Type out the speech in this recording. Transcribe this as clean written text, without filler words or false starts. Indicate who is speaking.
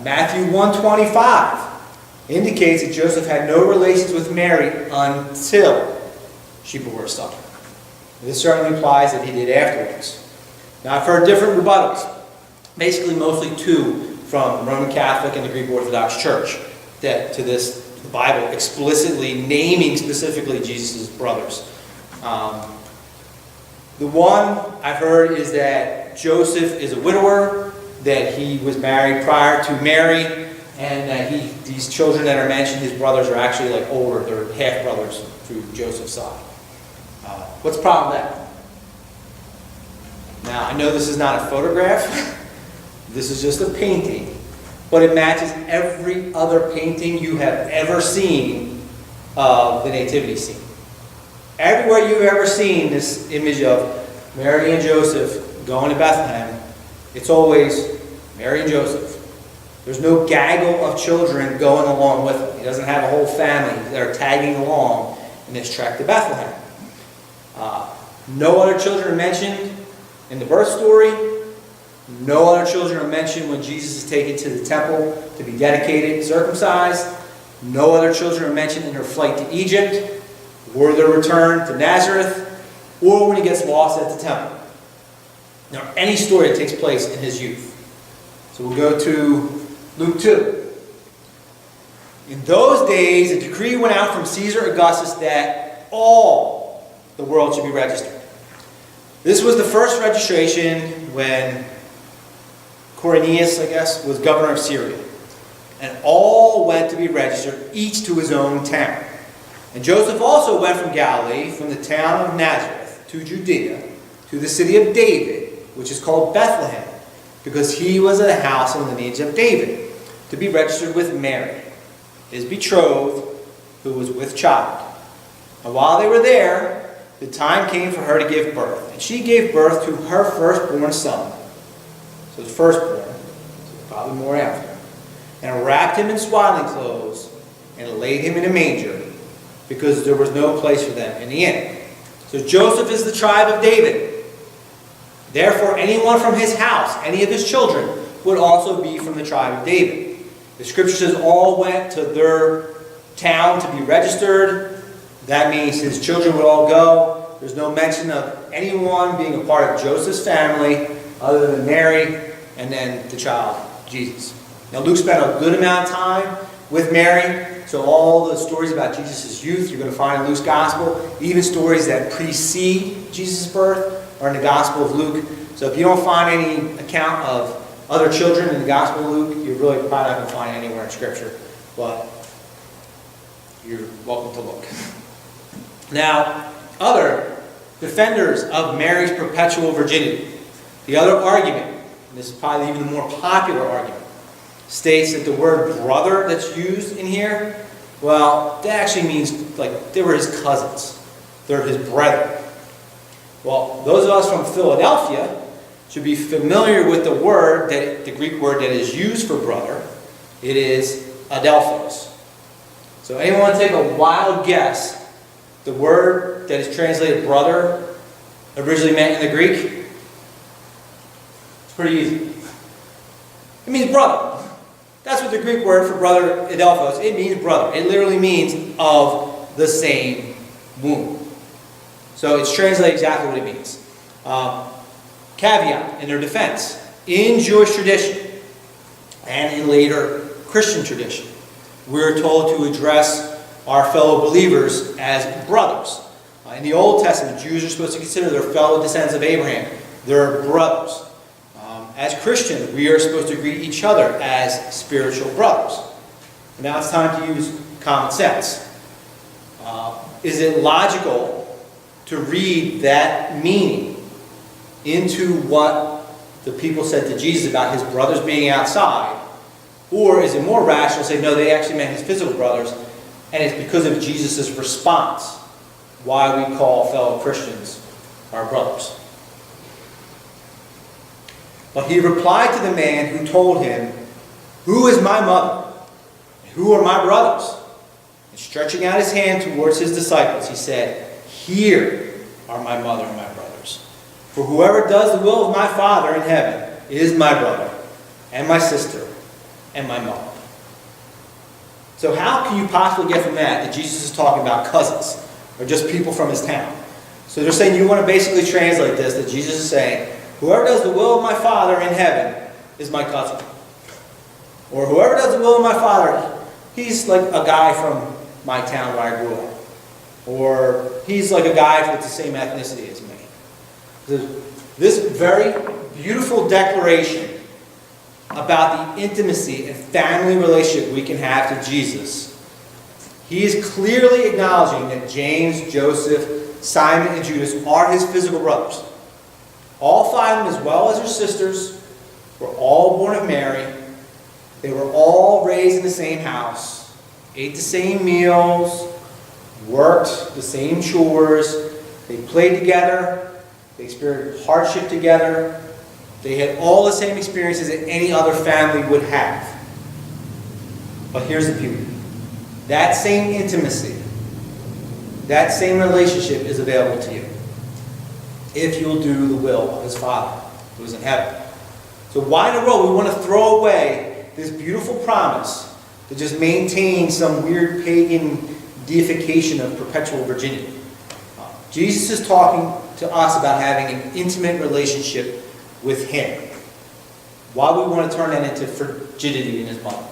Speaker 1: Matthew 1:25 indicates that Joseph had no relations with Mary until she bore a son. This certainly implies that he did afterwards. Now, I've heard different rebuttals, basically mostly two from the Roman Catholic and the Greek Orthodox Church, that to this the Bible explicitly naming specifically Jesus' brothers. The one I've heard is that Joseph is a widower, that he was married prior to Mary, and that these children that are mentioned, his brothers, are actually like older. They're half-brothers through Joseph's side. What's the problem with that? Now, I know this is not a photograph. This is just a painting. But it matches every other painting you have ever seen of the nativity scene. Everywhere you've ever seen this image of Mary and Joseph going to Bethlehem, it's always Mary and Joseph. There's no gaggle of children going along with him. He doesn't have a whole family that are tagging along in this trek to Bethlehem. No other children are mentioned in the birth story. No other children are mentioned when Jesus is taken to the temple to be dedicated, circumcised. No other children are mentioned in their flight to Egypt, or their return to Nazareth, or when he gets lost at the temple. Now, any story that takes place in his youth. So we'll go to Luke 2. In those days, a decree went out from Caesar Augustus that all the world should be registered. This was the first registration when Quirinius, I guess, was governor of Syria. And all went to be registered, each to his own town. And Joseph also went from Galilee, from the town of Nazareth, to Judea, to the city of David, which is called Bethlehem, because he was of the house and lineage of David, to be registered with Mary, his betrothed, who was with child. And while they were there, the time came for her to give birth. And she gave birth to her firstborn son. So the firstborn, so probably more after. And wrapped him in swaddling clothes and laid him in a manger, because there was no place for them in the inn. So Joseph is the tribe of David. Therefore, anyone from his house, any of his children, would also be from the tribe of David. The scripture says all went to their town to be registered. That means his children would all go. There's no mention of anyone being a part of Joseph's family other than Mary and then the child, Jesus. Now, Luke spent a good amount of time with Mary, so all the stories about Jesus' youth you're going to find in Luke's gospel. Even stories that precede Jesus' birth are in the Gospel of Luke. So if you don't find any account of other children in the Gospel of Luke, you're really probably not going to find it anywhere in Scripture. But you're welcome to look. Now, other defenders of Mary's perpetual virginity, the other argument, and this is probably even the more popular argument, states that the word brother that's used in here, well, that actually means like they were his cousins. They're his brethren. Well, those of us from Philadelphia should be familiar with the word, the Greek word that is used for brother. It is adelphos. So anyone want to take a wild guess? The word that is translated brother originally meant in the Greek? It's pretty easy. It means brother. That's what the Greek word for brother, adelphos, it means brother. It literally means of the same womb. So it's translated exactly what it means. Caveat in their defense. In Jewish tradition and in later Christian tradition, we're told to address our fellow believers as brothers. In the Old Testament, Jews are supposed to consider their fellow descendants of Abraham their brothers. As Christians, we are supposed to greet each other as spiritual brothers. And now it's time to use common sense. Is it logical to read that meaning into what the people said to Jesus about his brothers being outside? Or is it more rational to say, no, they actually meant his physical brothers, and it's because of Jesus' response why we call fellow Christians our brothers? But he replied to the man who told him, "Who is my mother? And who are my brothers?" And stretching out his hand towards his disciples, he said, "Here are my mother and my brothers. For whoever does the will of my Father in heaven is my brother and my sister and my mom. So how can you possibly get from that Jesus is talking about cousins, or just people from his town? So they're saying, you want to basically translate this, that Jesus is saying, whoever does the will of my Father in heaven is my cousin. Or whoever does the will of my Father, he's like a guy from my town where I grew up. Or he's like a guy with the same ethnicity as me. This very beautiful declaration about the intimacy and family relationship we can have to Jesus. He is clearly acknowledging that James, Joseph, Simon, and Judas are his physical brothers. All five of them, as well as their sisters, were all born of Mary. They were all raised in the same house, ate the same meals, worked the same chores. They played together. They experienced hardship together. They had all the same experiences that any other family would have. But here's the beauty. That same intimacy, that same relationship is available to you if you'll do the will of his Father who is in heaven. So why in the world we want to throw away this beautiful promise to just maintain some weird pagan deification of perpetual virginity? Jesus is talking to us about having an intimate relationship with him. Why we want to turn that into frigidity in his mind?